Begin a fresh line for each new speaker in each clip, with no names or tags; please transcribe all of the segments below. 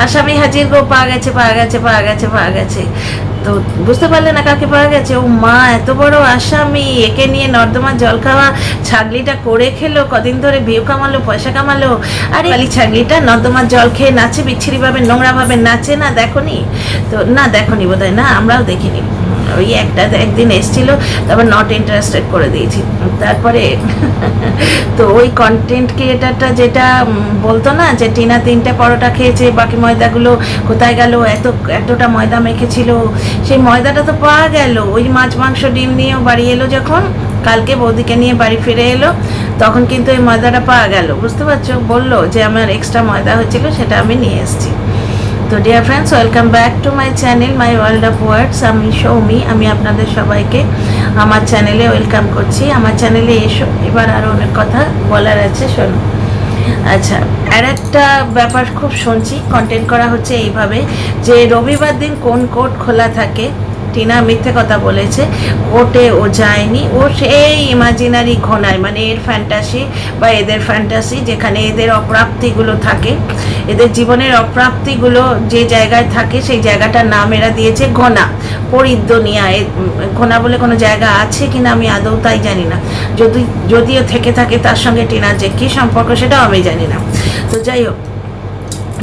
আসামি হাজির গো, পাওয়া গেছে পাওয়া গেছে পাওয়া গেছে পাওয়া গেছে। তো বুঝতে পারলে না কাকে পাওয়া গেছে? ও মা, এত বড় আসামি, একে নিয়ে নর্দমার জল খাওয়া ছাগলিটা করে খেলো, কদিন ধরে ভিউ কামালো, পয়সা কামালো। আরে বালি ছাগলিটা নর্দমার জল খেয়ে নাচে, বিচ্ছিরিভাবে নোংরাভাবে নাচে না, দেখোনি? তো না দেখোনি বোধহয়, না আমরাও দেখিনি। ওই একদিন এসছিল, তারপর নট ইন্টারেস্টেড করে দিয়েছি। তারপরে তো ওই কন্টেন্ট ক্রিয়েটারটা যেটা বলতো না যে টিনা 3টে পরোটা খেয়েছে, বাকি ময়দাগুলো কোথায় গেল, এতটা ময়দা মেখেছিল, সেই ময়দাটা তো পাওয়া গেল। ওই মাছ মাংস ডিম নিয়েও বাড়ি এলো যখন, কালকে বৌদিকে নিয়ে বাড়ি ফিরে এলো, তখন কিন্তু এই ময়দাটা পাওয়া গেল, বুঝতে পারছো? বললো যে আমার এক্সট্রা ময়দা হয়েছিল, সেটা আমি নিয়ে এসেছি। তো dear friends, welcome back to my channel my world of words. আমি সৌমি, আমি আপনাদের সবাইকে আমার চ্যানেলে ওয়েলকাম করছি। আমার চ্যানেলে এসো, এবার আরও অনেক কথা বলার আছে, শোনো। আচ্ছা, আর একটা ব্যাপার খুব শুনছি, কন্টেন্ট করা হচ্ছে এইভাবে যে রবিবার দিন কোন কোর্ট খোলা থাকে। টিনা মিথ্যে কথা বলেছে, কোর্টে ও যায়নি, ও সেই ইমাজিনারি ঘনায়, মানে এর ফ্যান্টাসি বা এদের ফ্যান্টাসি, যেখানে এদের অপ্রাপ্তিগুলো থাকে, এদের জীবনের অপ্রাপ্তিগুলো যে জায়গায় থাকে, সেই জায়গাটার নাম এরা দিয়েছে ঘনা, পরিদ্দনিয়া। ঘনা বলে কোনো জায়গা আছে কিনা আমি আদৌ তাই জানি না, যদিও থেকে থাকে তার সঙ্গে টিনার যে কী সম্পর্ক সেটাও আমি জানি না। তো যাই হোক,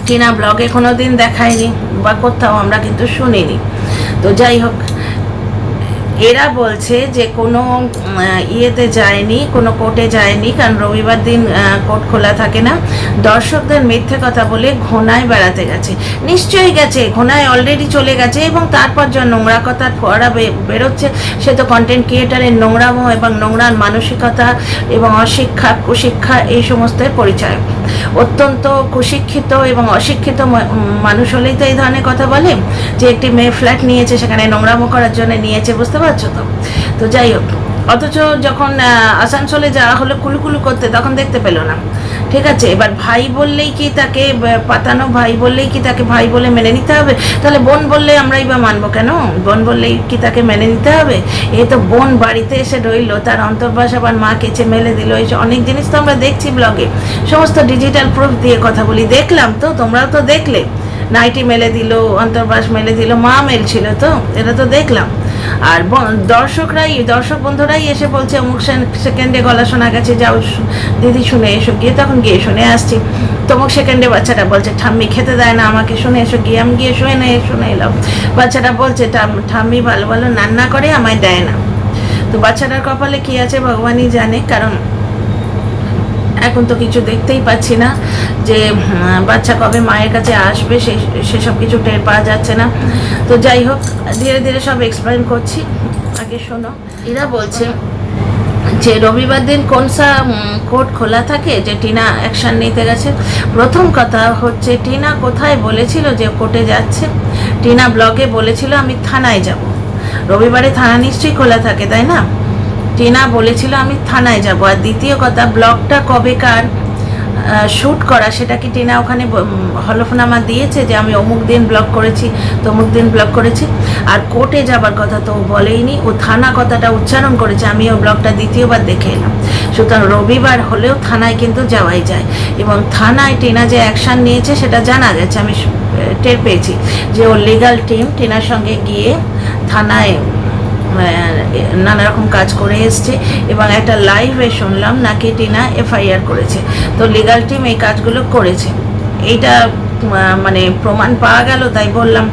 টিনা ব্লগে কোনো দিন দেখায়নি বা কোথাও আমরা কিন্তু শুনিনি। তো যাই হোক, এরা বলছে যে কোনো ইয়েতে যায়নি, কোনো কোর্টে যায়নি, কারণ রবিবার দিন কোর্ট খোলা থাকে না। দর্শকদের মিথ্যে কথা বলে ঘোনায় বেড়াতে গেছে। নিশ্চয়ই গেছে, ঘোনায় অলরেডি চলে গেছে, এবং তারপর যা নোংরা কথার ফোয়ারা বেরোচ্ছে, সে তো কন্টেন্ট ক্রিয়েটারের নোংরামো এবং নোংরার মানসিকতা এবং অশিক্ষা, কুশিক্ষা, এই সমস্তের পরিচয়। অত্যন্ত কুশিক্ষিত এবং অশিক্ষিত মানুষ হলেই তো এই ধরনের কথা বলে, যে একটি মেয়ে ফ্ল্যাট নিয়েছে, সেখানে নোংরামো করার জন্য নিয়েছে, বুঝতে পারছো তো? তো যাই হোক, অথচ যখন আসানসোলে যাওয়া হলো কুলুকুলু করতে, তখন দেখতে পেল না। ঠিক আছে, এবার ভাই বললেই কি তাকে পাতানো, ভাই বললেই কি তাকে ভাই বলে মেনে নিতে হবে? তাহলে বোন বললে আমরাই বা মানবো কেন? বোন বললেই কি তাকে মেনে নিতে হবে? এ তো বোন বাড়িতে এসে রইলো, তার অন্তর্বাস আবার মা কেচে মেলে দিল, এই অনেক জিনিস তো আমরা দেখছি ব্লগে, সমস্ত ডিজিটাল প্রুফ দিয়ে কথা বলি, দেখলাম তো, তোমরাও তো দেখলে। নাইটি মেলে দিল, অন্তর্বাস মেলে দিল, মা মেলছিল তো, এটা তো দেখলাম। আর দর্শক বন্ধুরাই এসে বলছে অমুক সেকেন্ডে গলা শোনা গেছে, যাও দিদি শুনে এসো গিয়ে, তখন গিয়ে শুনে আসছি। তমুক সেকেন্ডে বাচ্চাটা বলছে ঠাম্মি খেতে দেয় না আমাকে, শুনে এসো গিয়ে, আমি গিয়ে শুনে এলাম। বাচ্চাটা বলছে ঠাম্মি ভালো ভালো রান্না করে, আমায় দেয় না। তো বাচ্চাটার কপালে কি আছে ভগবানই জানে, কারণ এখন তো কিছু দেখতেই পাচ্ছি না যে বাচ্চা কবে মায়ের কাছে আসবে, সেসব কিছু টের পাওয়া যাচ্ছে না। তো যাই হোক, ধীরে ধীরে সব এক্সপ্লেন করছি, আগে শোনো। এরা বলছে যে রবিবার দিন কোনসা কোর্ট খোলা থাকে যে টিনা অ্যাকশান নিতে গেছে। প্রথম কথা হচ্ছে, টিনা কোথায় বলেছিল যে কোর্টে যাচ্ছে? টিনা ব্লগে বলেছিল আমি থানায় যাব। রবিবারে থানা নিশ্চয়ই খোলা থাকে, তাই না? টিনা বলেছিল আমি থানায় যাব। আর দ্বিতীয় কথা, ব্লগটা কবেকার শ্যুট করা, সেটা কি টিনা ওখানে হলফনামা দিয়েছে যে আমি অমুক দিন ব্লগ করেছি, তমুক দিন ব্লগ করেছি? আর কোর্টে যাবার কথা তো বলেইনি, ও থানা কথাটা উচ্চারণ করেছে। আমি ও ব্লগটা দ্বিতীয়বার দেখে এলাম। সুতরাং রবিবার হলেও থানায় কিন্তু যাওয়াই যায়, এবং থানায় টিনা যে অ্যাকশান নিয়েছে সেটা জানা গেছে, আমি টের পেয়েছি যে ওর লিগাল টিম টিনার সঙ্গে গিয়ে থানায় নানা রকম কাজ করে এসছে, এবং একটা লাইভে শুনলাম নাকি টিনা এফআইআর করেছে। তো লিগাল টিম এই কাজগুলো করেছে, এইটা মানে প্রমাণ পাওয়া গেল, তাই বললাম।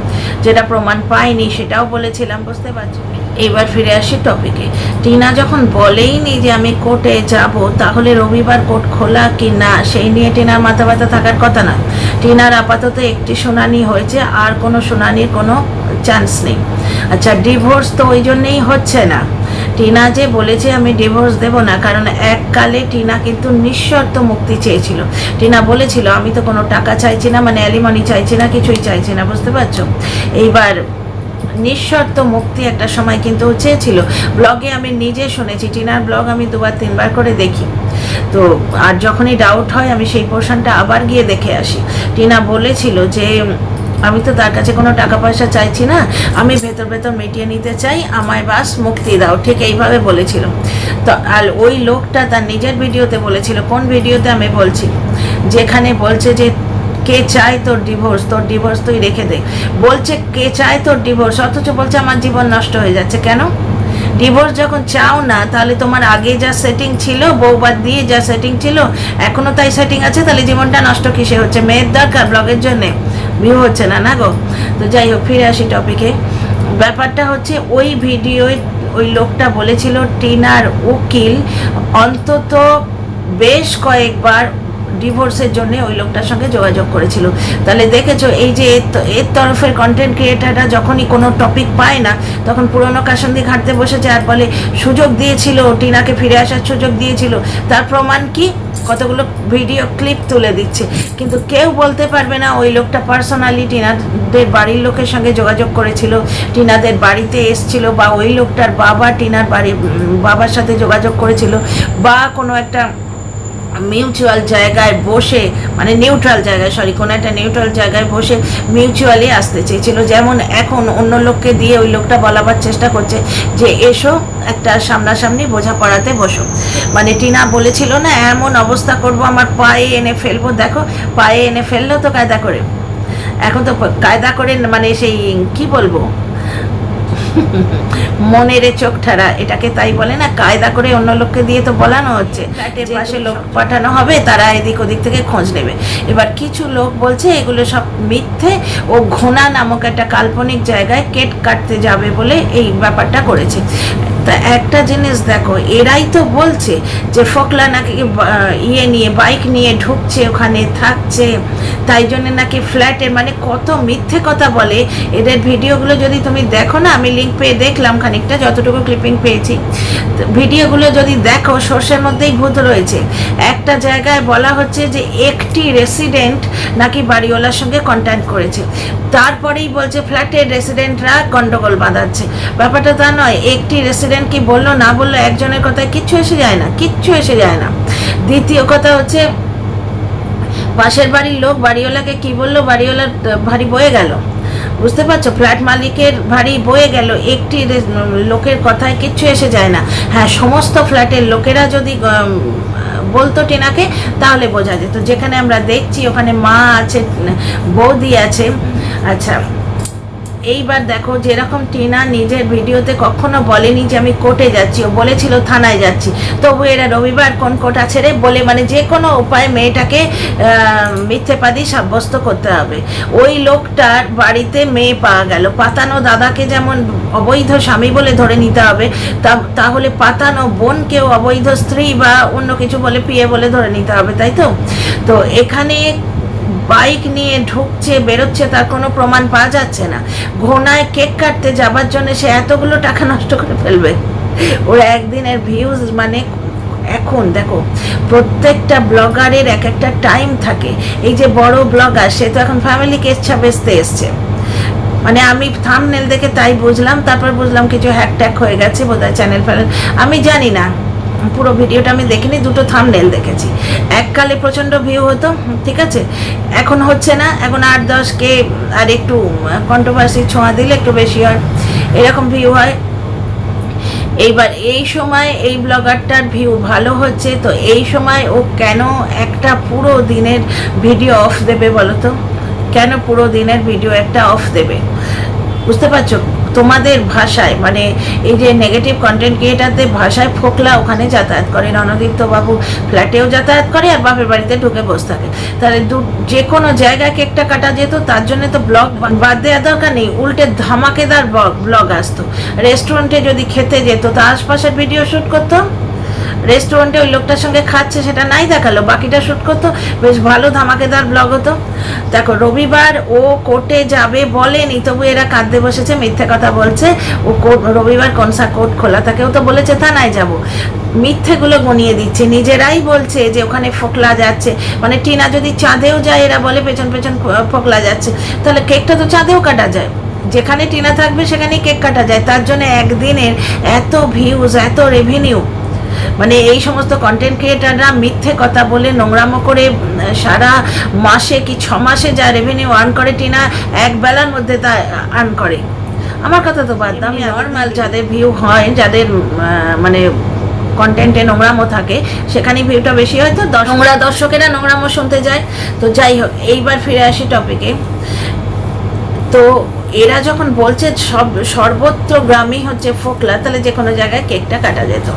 যেটা প্রমাণ পাইনি সেটাও বলেছিলাম, বুঝতে পারছো? এবার ফিরে আসি টপিকে। টিনা যখন বলেইনি যে আমি কোর্টে যাব, তাহলে রবিবার কোর্ট খোলা কি না সেই নিয়ে টিনার মাথা ব্যথা থাকার কথা না। টিনার আপাতত একটি শুনানি হয়েছে, আর কোনো শুনানির কোনো চান্স নেই। আচ্ছা, ডিভোর্স তো ওই জন্যেই হচ্ছে না। টিনা যে বলেছে আমি ডিভোর্স দেব না, কারণ এককালে টিনা কিন্তু নিঃশর্ত মুক্তি চেয়েছিল। টিনা বলেছিল আমি তো কোনো টাকা চাইছি না, মানে অ্যালিমনি চাইছি না, কিছুই চাইছি না, বুঝতে পারছো? এইবার নিঃশর্ত মুক্তি একটা সময় কিন্তু চেয়েছিল। ব্লগে আমি নিজে শুনেছি, টিনার ব্লগ আমি 2-3বার করে দেখি। তো আর যখনই ডাউট হয় আমি সেই পোর্শনটা আবার গিয়ে দেখে আসি। টিনা বলেছিল যে আমি তো তার কাছে কোনো টাকা পয়সা চাইছি না, আমি ভেতর ভেতর মিটিয়ে নিতে চাই, আমায় বাস মুক্তি দাও, ঠিক এইভাবে বলেছিল। তো আর ওই লোকটা তার নিজের ভিডিওতে বলেছিল, কোন ভিডিওতে আমি বলছি, যেখানে বলছে যে কে চায় তোর ডিভোর্স তুই রেখে দে। বলছে কে চায় তোর ডিভোর্স, অথচ বলছে আমার জীবন নষ্ট হয়ে যাচ্ছে। কেন? ডিভোর্স যখন চাও না, তাহলে তোমার আগে যা সেটিং ছিল, বউবাদ দিয়ে যা সেটিং ছিল, এখনও তাই সেটিং আছে, তাহলে জীবনটা নষ্ট কিসে হচ্ছে? মেয়ের দরকার ব্লগের জন্যে, ভিউ হচ্ছে না, না গো। তো যাই হোক, ফিরে আসি টপিকে। ব্যাপারটা হচ্ছে ওই ভিডিওয় ওই লোকটা বলেছিল টিনার উকিল অন্তত বেশ কয়েকবার ডিভোর্সের জন্য ওই লোকটার সঙ্গে যোগাযোগ করেছিল। তাহলে দেখেছো, এই যে এর তরফের কন্টেন্ট ক্রিয়েটাররা যখনই কোনো টপিক পায় না, তখন পুরনো কাসন্দি ঘাঁটতে বসেছে আর বলে সুযোগ দিয়েছিল, টিনাকে ফিরে আসার সুযোগ দিয়েছিল। তার প্রমাণ কি? কতগুলো ভিডিও ক্লিপ তুলে দিচ্ছে, কিন্তু কেউ বলতে পারবে না ওই লোকটা পার্সোনালি টিনাদের বাড়ির লোকের সঙ্গে যোগাযোগ করেছিল, টিনাদের বাড়িতে এসছিল, বা ওই লোকটার বাবা টিনার বাবার সাথে যোগাযোগ করেছিল, বা কোনো একটা মিউচুয়াল জায়গায় বসে, মানে নিউট্রাল জায়গায়, কোনো একটা নিউট্রাল জায়গায় বসে মিউচুয়ালি আসতে চেয়েছিল। যেমন এখন অন্য লোককে দিয়ে ওই লোকটা বলাবার চেষ্টা করছে যে এসো একটা সামনাসামনি বোঝাপড়াতে বসো। মানে টিনা বলেছিল না, এমন অবস্থা করব আমার পায়ে এনে ফেলবো, দেখো পায়ে এনে ফেললো তো কায়দা করে। এখন তো কায়দা করে, মানে সেই কি বলবো, মনের চোখ ঠাড়া, এটাকে তাই বলে না, কায়দা করে অন্য লোককে দিয়ে তো বলানো হচ্ছে। ফ্ল্যাটের পাশে লোক পাঠানো হবে, তারা এদিক ওদিক থেকে খোঁজ নেবে। এবার কিছু লোক বলছে এগুলো সব মিথ্যে, ও ঘোনা নামক একটা কাল্পনিক জায়গায় কেট কাটতে যাবে বলে এই ব্যাপারটা করেছে। তা একটা জিনিস দেখো, এরাই তো বলছে যে ফোকলা নাকি নিয়ে বাইক নিয়ে ঢুকছে, ওখানে থাকছে, তাই জন্য নাকি ফ্ল্যাটের, মানে কত মিথ্যে কথা বলে। এদের ভিডিওগুলো যদি তুমি দেখো না, আমি লিঙ্ক পেয়ে দেখলাম খানিকটা, যতটুকু ক্লিপিং পেয়েছি, ভিডিওগুলো যদি দেখো, সর্ষের মধ্যেই ভূত রয়েছে। একটা জায়গায় বলা হচ্ছে যে একটি রেসিডেন্ট নাকি বাড়িওয়ালার সঙ্গে কন্ট্যাক্ট করেছে, তারপরেই বলছে ফ্ল্যাটের রেসিডেন্টরা গন্ডগোল বাঁধাচ্ছে। ব্যাপারটা তা নয়, একটি রেসিডেন্ট কি বললো না বললো, একজনের কথায় কিচ্ছু এসে যায় না, কিচ্ছু এসে যায় না। দ্বিতীয় কথা হচ্ছে, পাশের বাড়ির লোক বাড়িওয়ালাকে কি বললো, বাড়িওয়ালার ভারী বয়ে গেল, বুঝতে পারছো? ফ্ল্যাট মালিকের ভারী বয়ে গেল, একটি লোকের কথায় কিচ্ছু এসে যায় না। হ্যাঁ, সমস্ত ফ্ল্যাটের লোকেরা যদি বলতো টিনাকে, তাহলে বোঝা যেত। যেখানে আমরা দেখছি ওখানে মা আছে, বৌদি আছে। আচ্ছা, এইবার দেখো, যেরকম টিনা নিজের ভিডিওতে কখনো বলেনি যে আমি কোর্টে যাচ্ছি, ও বলেছিল থানায় যাচ্ছি, তবু এরা রবিবার কোন কোর্ট আছে রে বলে, মানে যে কোনো উপায়ে মেয়েটাকে মিথ্যেবাদী সাব্যস্ত করতে হবে। ওই লোকটার বাড়িতে মেয়ে পাওয়া গেল, পাতানো দাদাকে যেমন অবৈধ স্বামী বলে ধরে নিতে হবে, তাহলে পাতানো বোনকেও অবৈধ স্ত্রী বা অন্য কিছু বলে পিয়ে বলে ধরে নিতে হবে, তাই তো? তো এখানে বাইক নিয়ে ঢুকছে বেরোচ্ছে, তার কোনো প্রমাণ পাওয়া যাচ্ছে না। ঘোনায় কেক কাটতে যাবার জন্য সে এতগুলো টাকা নষ্ট করে ফেলবে, ওর একদিনের ভিউজ, মানে এখন দেখো প্রত্যেকটা ব্লগারের এক একটা টাইম থাকে। এই যে বড় ব্লগার, সে তো এখন ফ্যামিলি কেচ্ছা বেচতে এসছে, মানে আমি থাম্বনেল দেখে তাই বুঝলাম, তারপর বুঝলাম কিছু হ্যাকট্যাক হয়ে গেছে বোধহয় চ্যানেল ফ্যানেল, আমি জানি না, পুরো ভিডিওটা আমি দেখিনি, দুটো থাম্বনেল দেখেছি। এককালে প্রচণ্ড ভিউ হতো, ঠিক আছে, এখন হচ্ছে না, এখন 8-10K আর একটু কন্ট্রোভার্সি ছোঁয়া দিলে একটু বেশি হয়, এরকম ভিউ হয়। এইবার এই সময় এই ব্লগারটার ভিউ ভালো হচ্ছে, তো এই সময় ও কেন একটা পুরো দিনের ভিডিও অফ দেবে বলো তো? কেন পুরো দিনের ভিডিও একটা অফ দেবে? বুঝতে পারছো? তোমাদের ভাষায়, মানে এই যে নেগেটিভ কন্টেন্ট ক্রিয়েটারদের ভাষায় ফোকলা ওখানে যাতায়াত করে, রণদীপ্ত বাবু ফ্ল্যাটেও যাতায়াত করে আর বাপের বাড়িতে ঢুকে বসে থাকে। তাহলে যে কোনো জায়গায় কেকটা কাটা যেত, তার জন্য তো ব্লগ বাদ দেওয়ার দরকার নেই, উল্টে ধামাকেদার ব্লগ আসতো। রেস্টুরেন্টে যদি খেতে যেত, তো আশপাশের ভিডিও শ্যুট করতো, রেস্টুরেন্টে ওই লোকটার সঙ্গে খাচ্ছে সেটা নাই দেখালো, বাকিটা শ্যুট করতো, বেশ ভালো ধামাকেদার ব্লগ হতো। দেখো, রবিবার ও কোর্টে যাবে বলেনি, তবু এরা কাঁদতে বসেছে, মিথ্যে কথা বলছে। ও রবিবার কোনসা কোর্ট খোলা থাকে, ও তো বলেছে থানায় যাব, মিথ্যেগুলো গনিয়ে দিচ্ছে, নিজেরাই বলছে যে ওখানে ফোকলা যাচ্ছে। মানে টিনা যদি চাঁদেও যায়, এরা বলে পেছন পেছন ফোকলা যাচ্ছে, তাহলে কেকটা তো চাঁদেও কাটা যায়, যেখানে টিনা থাকবে সেখানেই কেক কাটা যায়। তার জন্য একদিনের এত ভিউজ, এত রেভিনিউ, মানে এই সমস্ত কন্টেন্ট ক্রিয়েটাররা মিথ্যে কথা বলে নোংরামো করে সারা মাসে কি 6 মাসে যা রেভিনিউ আর্ন করে, টিনা এক বেলার মধ্যে তা আর্ন করে। আমার কথা তো বাদ দাও, আমি নর্মাল যাদের ভিউ হয়, যাদের মানে কন্টেন্টে নোংরামো থাকে সেখানে ভিউটা বেশি হয়, তো নোংরা দর্শকেরা নোংরামো শুনতে যায়। তো যাই হোক, এইবার ফিরে আসি টপিকে। তো এরা যখন বলছে সর্বত্র গ্রামই হচ্ছে ফোকলা, তাহলে যে কোনো জায়গায় কেকটা কাটা যেত।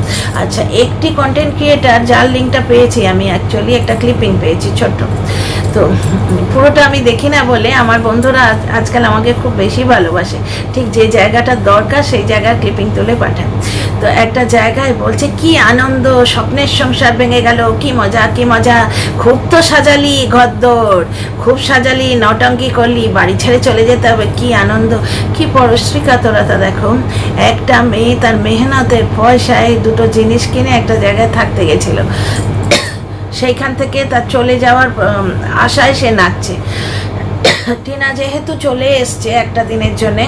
আচ্ছা, একটি কন্টেন্ট ক্রিয়েটার যার লিঙ্কটা পেয়েছি আমি, অ্যাকচুয়ালি একটা ক্লিপিং পেয়েছি ছোট্ট, তো পুরোটা আমি দেখি না বলে আমার বন্ধুরা আজকাল আমাকে খুব বেশি ভালোবাসে, ঠিক যে জায়গাটা দরকার সেই জায়গার ক্লিপিং তুলে পাঠায়। তো একটা জায়গায় বলছে কি আনন্দ, স্বপ্নের সংসার ভেঙে গেল, কি মজা কি মজা, খুব তো সাজালি ঘরদোর, খুব সাজালি, নটঙ্কি করলি, বাড়ি ছেড়ে চলে যেতে হবে, কি আনন্দ, কি পরশ্রী কাতরতা। দেখো, একটা মেয়ে তার মেহনতের পয়সায় দুটো জিনিস কিনে একটা জায়গায় থাকতে গেছিল, সেইখান থেকে তার চলে যাওয়ার আশায় সে নাচছে। টিনা যেহেতু চলে এসছে একটা দিনের জন্যে,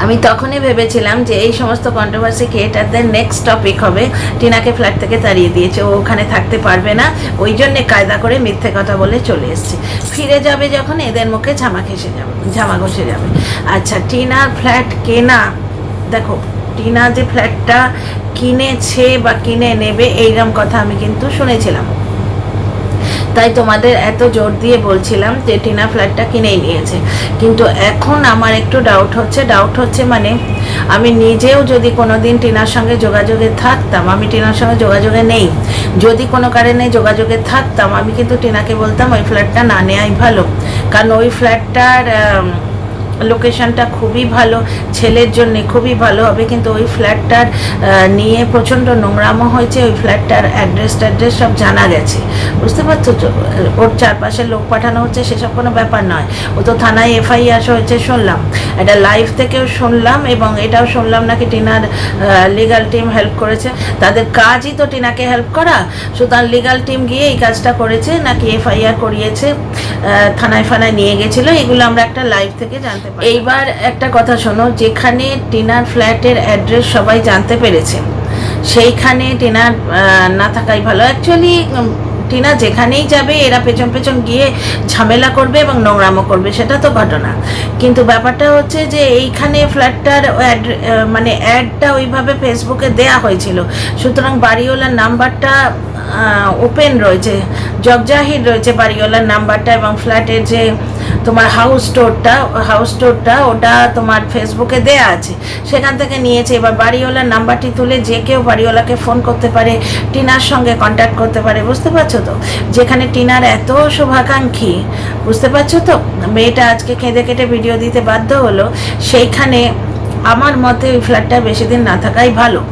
আমি তখনই ভেবেছিলাম যে এই সমস্ত কন্ট্রোভার্সি ক্রিয়েটারদের নেক্সট টপিক হবে টিনাকে ফ্ল্যাট থেকে তাড়িয়ে দিয়েছে, ও ওখানে থাকতে পারবে না, ওই জন্যে কায়দা করে মিথ্যে কথা বলে চলে এসছে। ফিরে যাবে যখন এদের মুখে ঝামা ঘষে যাবে। আচ্ছা, টিনার ফ্ল্যাট কেনা, দেখো টিনা যে ফ্ল্যাটটা কিনেছে বা কিনে নেবে এইরকম কথা আমি কিন্তু শুনেছিলাম, তাই তোমাদের এত জোর দিয়ে বলছিলাম যে টিনা ফ্ল্যাটটা কিনেই নিয়েছে। কিন্তু এখন আমার একটু ডাউট হচ্ছে মানে আমি নিজেও যদি কোনো দিন টিনার সঙ্গে যোগাযোগে থাকতাম, আমি টিনার সঙ্গে যোগাযোগে নেই, যদি কোনো কারণে যোগাযোগে থাকতাম আমি কিন্তু টিনাকে বলতাম ওই ফ্ল্যাটটা না নেওয়াই ভালো, কারণ ওই ফ্ল্যাটটার লোকেশনটা খুবই ভালো, ছেলের জন্য খুবই ভালো হবে, কিন্তু ওই ফ্ল্যাটটার নিয়ে প্রচণ্ড নোংরামো হয়েছে, ওই ফ্ল্যাটটার অ্যাড্রেস সব জানা গেছে, বুঝতে পারছো তো, ওর চারপাশে লোক পাঠানো হচ্ছে, সেসব কোনো ব্যাপার নয়, ও তো থানায় এফআইআর হয়েছে শুনলাম, এটা লাইভ থেকেও শুনলাম, এবং এটাও শুনলাম নাকি টিনার লিগাল টিম হেল্প করেছে, তাদের কাজই তো টিনাকে হেল্প করা, সুতরাং লিগাল টিম গিয়ে এই কাজটা করেছে, নাকি এফআইআর করিয়েছে, থানায় ফানায় নিয়ে গেছিলো, এগুলো আমরা একটা লাইভ থেকে জানতে। এইবার একটা কথা শোনো, যেখানে টিনার ফ্ল্যাটের অ্যাড্রেস সবাই জানতে পেরেছে সেইখানে টিনার না থাকাই ভালো। অ্যাকচুয়ালি টিনা যেখানেই যাবে এরা পেছন গিয়ে ঝামেলা করবে এবং নোংরামো করবে, সেটা তো ঘটনা, কিন্তু ব্যাপারটা হচ্ছে যে এইখানে ফ্ল্যাটটার মানে অ্যাডটা ওইভাবে ফেসবুকে দেয়া হয়েছিল, সুতরাং বাড়িওয়ালার নাম্বারটা ওপেন রয়েছে, জগজাহির রয়েছে বাড়িওয়ালার নাম্বারটা, এবং ফ্ল্যাটের যে তোমার হাউস স্টোরটা ওটা তোমার ফেসবুকে দেয়া আছে, সেখান থেকে নিয়েছে। এবার বাড়িওয়ালার নাম্বারটি তুলে যে কেউ বাড়িওয়ালাকে ফোন করতে পারে, টিনার সঙ্গে কন্ট্যাক্ট করতে পারে, বুঝতে পারছো তো, যেখানে টিনার এত শুভাকাঙ্ক্ষী, বুঝতে পারছো তো, মেয়েটা আজকে কেঁদে কেটে ভিডিও দিতে বাধ্য হলো, সেইখানে আমার মতে ওই ফ্ল্যাটটা বেশি দিন না থাকাই ভালো।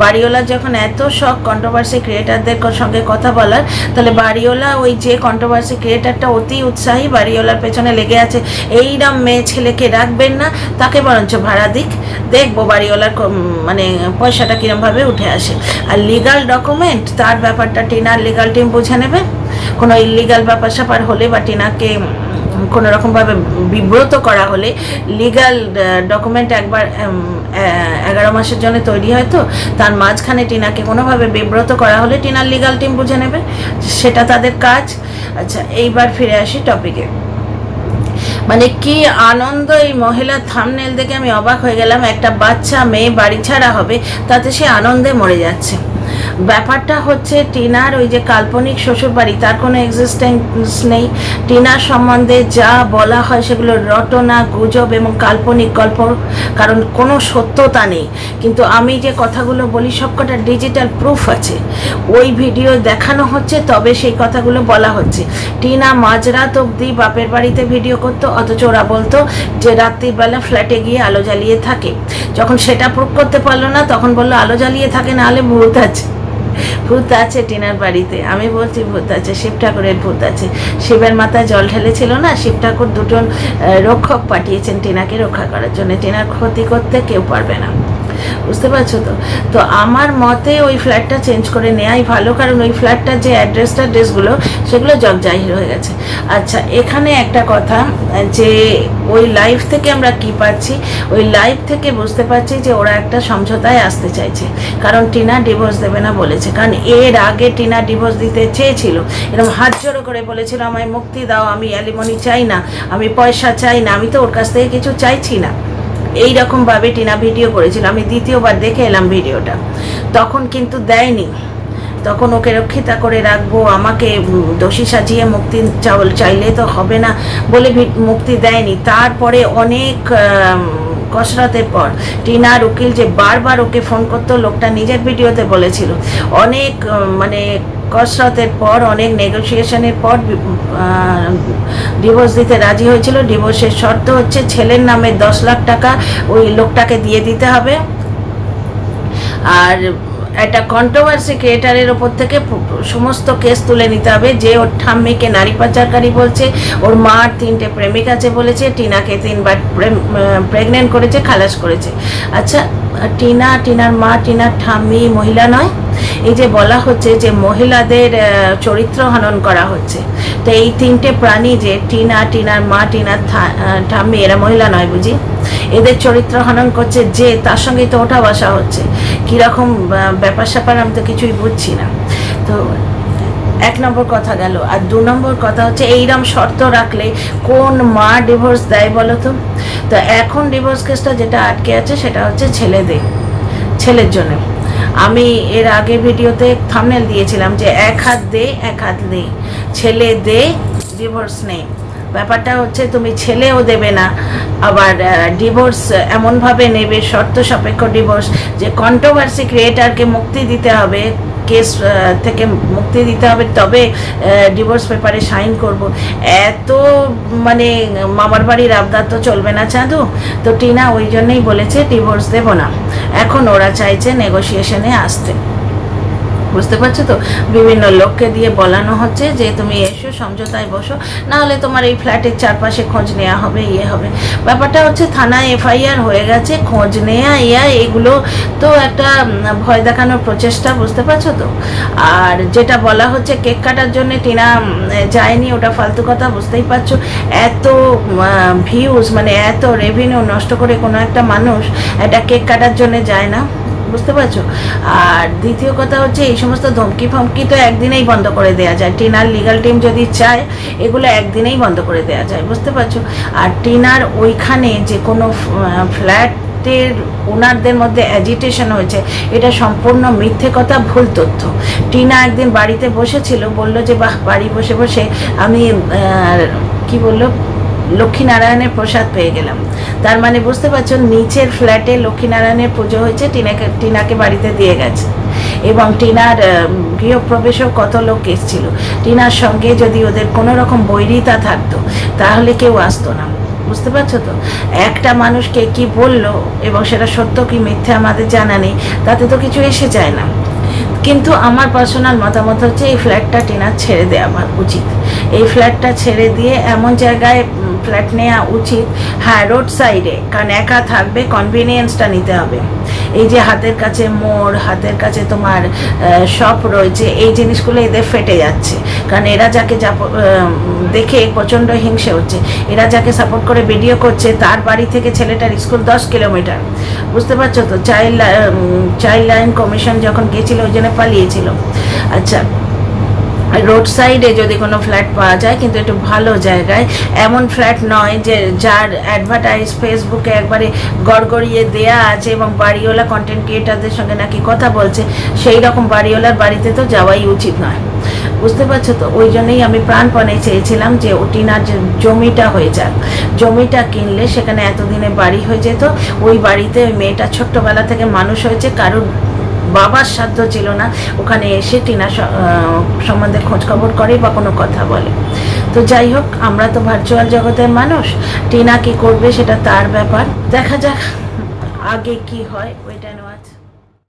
বাড়িওয়ালার যখন এত শখ কন্ট্রোভার্সি ক্রিয়েটারদের সঙ্গে কথা বলার, তাহলে বাড়িওয়ালা ওই যে কন্ট্রোভার্সি ক্রিয়েটারটা অতি উৎসাহী, বাড়িওয়ালার পেছনে লেগে আছে এইরকম মেয়ে ছেলেকে রাখবেন না, তাকে বরঞ্চ ভাড়া দেখবো বাড়িওয়ালার মানে পয়সাটা কিরমভাবে উঠে আসে। আর লিগাল ডকুমেন্ট তার ব্যাপারটা টিনার লিগাল টিম বুঝে নেবে, কোনো ইলিগাল ব্যাপার স্যাপার হলে বা টিনাকে কোনো রকমভাবে বিব্রত করা হলে, লিগাল ডকুমেন্ট একবার 11 মাসের জন্য তৈরি হয়, তো তার মাঝখানে টিনাকে কোনোভাবে বিব্রত করা হলে টিনার লিগাল টিম বুঝে নেবে, সেটা তাদের কাজ। আচ্ছা, এইবার ফিরে আসি টপিকে। মানে কি আনন্দ, এই মহিলার থাম্বনেল দেখে আমি অবাক হয়ে গেলাম, একটা বাচ্চা মেয়ে বাড়ি ছাড়া হবে তাতে সে আনন্দে মরে যাচ্ছে। ব্যাপারটা হচ্ছে টিনার ওই যে কাল্পনিক শ্বশুরবাড়ি, তার কোনো এক্সিস্টেন্স নেই, টিনার সম্বন্ধে যা বলা হয় সেগুলো রটনা, গুজব এবং কাল্পনিক গল্প, কারণ কোনো সত্যতা নেই। কিন্তু আমি যে কথাগুলো বলি সবকটা ডিজিটাল প্রুফ আছে, ওই ভিডিও দেখানো হচ্ছে তবে সেই কথাগুলো বলা হচ্ছে। টিনা মাঝরাত অবধি বাপের বাড়িতে ভিডিও করতো, অথচ ওরা বলতো যে রাত্রিবেলা ফ্ল্যাটে গিয়ে আলো জ্বালিয়ে থাকে, যখন সেটা প্রুফ করতে পারলো না তখন বললো আলো জ্বালিয়ে থাকে, না হলে ভূত আছে টিনার বাড়িতে। আমি বলছি ভূত আছে, শিব ঠাকুরের ভূত আছে, শিবের মাথায় জল ঢেলেছিল না, শিব ঠাকুর দুটো রক্ষক পাঠিয়েছেন টিনাকে রক্ষা করার জন্য, টিনার ক্ষতি করতে কেউ পারবে না, বুঝতে পারছো তো। তো আমার মতে ওই ফ্ল্যাটটা চেঞ্জ করে নেওয়াই ভালো, কারণ ওই ফ্ল্যাটটার যে অ্যাড্রেসগুলো সেগুলো জগজাহির হয়ে গেছে। আচ্ছা, এখানে একটা কথা, যে ওই লাইভ থেকে আমরা কি পাচ্ছি, ওই লাইভ থেকে বুঝতে পারছি যে ওরা একটা সমঝোতায় আসতে চাইছে, কারণ টিনা ডিভোর্স দেবে না বলেছে, কারণ এর আগে টিনা ডিভোর্স দিতে চেয়েছিল, এরকম হাত জোড়ো করে বলেছিল আমায় মুক্তি দাও, আমি অ্যালিমনি চাই না, আমি পয়সা চাই না, আমি তো ওর কাছ থেকে কিছু চাইছি না, এইরকমভাবে টিনা ভিডিও করেছিল। আমি দ্বিতীয়বার দেখে এলাম ভিডিওটা, তখন কিন্তু দেয়নি, তখন ওকে রক্ষিতা করে রাখবো, আমাকে দোষী সাজিয়ে মুক্তি চাইলে তো হবে না বলে মুক্তি দেয়নি। তারপরে অনেক কসরতের পর টিনার উকিল যে বারবার ওকে ফোন করতো, লোকটা নিজের ভিডিওতে বলেছিল, অনেক মানে কসরতের পর, অনেক নেগোসিয়েশনের পর ডিভোর্স দিতে রাজি হয়েছিল। ডিভোর্সের শর্ত হচ্ছে ছেলের নামে 10 লাখ টাকা ওই লোকটাকে দিয়ে দিতে হবে, আর একটা কন্ট্রোভার্সি ক্রিয়েটারের ওপর থেকে সমস্ত কেস তুলে নিতে হবে, যে ওর ঠাম্মিকে নারী পাচারকারী বলছে, ওর মার 3টে প্রেমিক আছে বলেছে, টিনাকে 3বার প্রেগনেন্ট করেছে, খালাস করেছে। আচ্ছা, টিনার মা, টিনার ঠাম্মি মহিলা নয়? এই যে বলা হচ্ছে যে মহিলাদের চরিত্র হনন করা হচ্ছে, তো এই 3টে প্রাণী যে টিনার মা, টিনার ঠাম্মি, এরা মহিলা নয় বুঝি? এদের চরিত্র হনন করছে যে, তার সঙ্গেই তো ওঠা বসা হচ্ছে। কীরকম ব্যাপার স্যাপার আমি তো কিছুই বুঝছি না। তো 1 নম্বর কথা গেল। আর 2 নম্বর কথা হচ্ছে, এইরকম শর্ত রাখলে কোন মা ডিভোর্স দেয় বলো তো? তো এখন ডিভোর্স কেসটা যেটা আটকে আছে সেটা হচ্ছে ছেলের জন্য। আমি এর আগে ভিডিওতে থাম্বনেল দিয়েছিলাম যে 1 হাত দে 1 হাত দে, ছেলে দে ডিভোর্স নেই। ব্যাপারটা হচ্ছে তুমি ছেলেও দেবে না, আবার ডিভোর্স এমনভাবে নেবে, শর্ত সাপেক্ষ ডিভোর্স, যে কন্ট্রোভার্সি ক্রিয়েটারকে মুক্তি দিতে হবে, কেস থেকে মুক্তি দিতে হবে, তবে ডিভোর্স পেপারে সাইন করব। এত মানে মামার বাড়ির আবদার তো চলবে না চাঁদু। তো টিনা ওই জন্যই বলেছে ডিভোর্স দেব না। এখন ওরা চাইছে নেগোসিয়েশনে আসতে, বুঝতে পারছো তো? বিভিন্ন লোককে দিয়ে বলানো হচ্ছে যে তুমি এসো, সমঝোতায় বসো, নাহলে তোমার এই ফ্ল্যাটের চারপাশে খোঁজ নেওয়া হবে, হবে। ব্যাপারটা হচ্ছে থানায় FIR হয়ে গেছে, খোঁজ নেওয়া এগুলো তো একটা ভয় দেখানোর প্রচেষ্টা, বুঝতে পারছো তো? আর যেটা বলা হচ্ছে কেক কাটার জন্য টিনা যায়নি, ওটা ফালতু কথা, বুঝতেই পারছো। এত ভিউজ মানে এত রেভিনিউ নষ্ট করে কোনো একটা মানুষ একটা কেক কাটার জন্য যায় না, বুঝতে পারছো? আর দ্বিতীয় কথা হচ্ছে, এই সমস্ত ধমকি ফমকি তো একদিনেই বন্ধ করে দেওয়া যায়। টিনার লিগাল টিম যদি চায় এগুলো একদিনেই বন্ধ করে দেওয়া যায়, বুঝতে পারছো? আর টিনার ওইখানে যে কোনো ফ্ল্যাটের ওনারদের মধ্যে অ্যাজিটেশন হয়েছে, এটা সম্পূর্ণ মিথ্যে কথা, ভুল তথ্য। টিনা একদিন বাড়িতে বসেছিল, বলল যে বাহ, বাড়ি বসে বসে আমি কি বললো, লক্ষ্মীনারায়ণের প্রসাদ পেয়ে গেলাম। তার মানে বুঝতে পারছো, নিচের ফ্ল্যাটে লক্ষ্মীনারায়ণের পুজো হয়েছে, টিনাকে বাড়িতে দিয়ে গেছে। এবং টিনার গৃহপ্রবেশেও কত লোক এসেছিল। টিনার সঙ্গে যদি ওদের কোনো রকম বৈরিতা থাকতো তাহলে কেউ আসতো না, বুঝতে পারছো তো? একটা মানুষকে কি বললো এবং সেটা সত্য কি মিথ্যে আমাদের জানা নেই, তাতে তো কিছু এসে যায় না। কিন্তু আমার পার্সোনাল মতামত হচ্ছে এই ফ্ল্যাটটা টিনার ছেড়ে দেওয়া উচিত। এই ফ্ল্যাটটা ছেড়ে দিয়ে এমন জায়গায় ফ্ল্যাট নেওয়া উচিত, হ্যাঁ, রোড সাইডে, কারণ একা থাকবে, কনভিনিয়েন্সটা নিতে হবে। এই যে হাতের কাছে মোড়, হাতের কাছে তোমার শপ রয়েছে, এই জিনিসগুলো এদের ফেটে যাচ্ছে। কারণ এরা যাকে দেখে প্রচণ্ড হিংসে হচ্ছে, এরা যাকে সাপোর্ট করে ভিডিও করছে তার বাড়ি থেকে ছেলেটার স্কুল 10 কিলোমিটার, বুঝতে পারছো তো? চাইল্ড লাইন কমিশন যখন গেছিলো ওই জন্য পালিয়েছিল। আচ্ছা, রোড সাইডে যদি কোনো ফ্ল্যাট পাওয়া যায়, কিন্তু একটু ভালো জায়গায়, এমন ফ্ল্যাট নয় যে যার অ্যাডভার্টাইজ ফেসবুকে একবারে গড়গড়িয়ে দেয়া আছে এবং বাড়িওয়ালা কন্টেন্ট ক্রিয়েটারদের সঙ্গে নাকি কথা বলছে, সেই রকম বাড়িওয়ালার বাড়িতে তো যাওয়াই উচিত নয়, বুঝতে পারছো তো? ওই জন্যই আমি প্রাণপণে চেয়েছিলাম যে টিনার যে জমিটা হয়ে যাক, জমিটা কিনলে সেখানে এতদিনে বাড়ি হয়ে যেত। ওই বাড়িতে ওই মেয়েটা ছোট্টবেলা থেকে মানুষ হয়েছে, কারোর বাবার সাধ্য ছিল না ওখানে এসে টিনা সম্বন্ধে খোঁজখবর করে বা কোনো কথা বলে। তো যাই হোক, আমরা তো ভার্চুয়াল জগতের মানুষ, টিনা কি করবে সেটা তার ব্যাপার, দেখা যাক আগে কি হয়, ওয়েট অ্যান্ড ওয়াচ।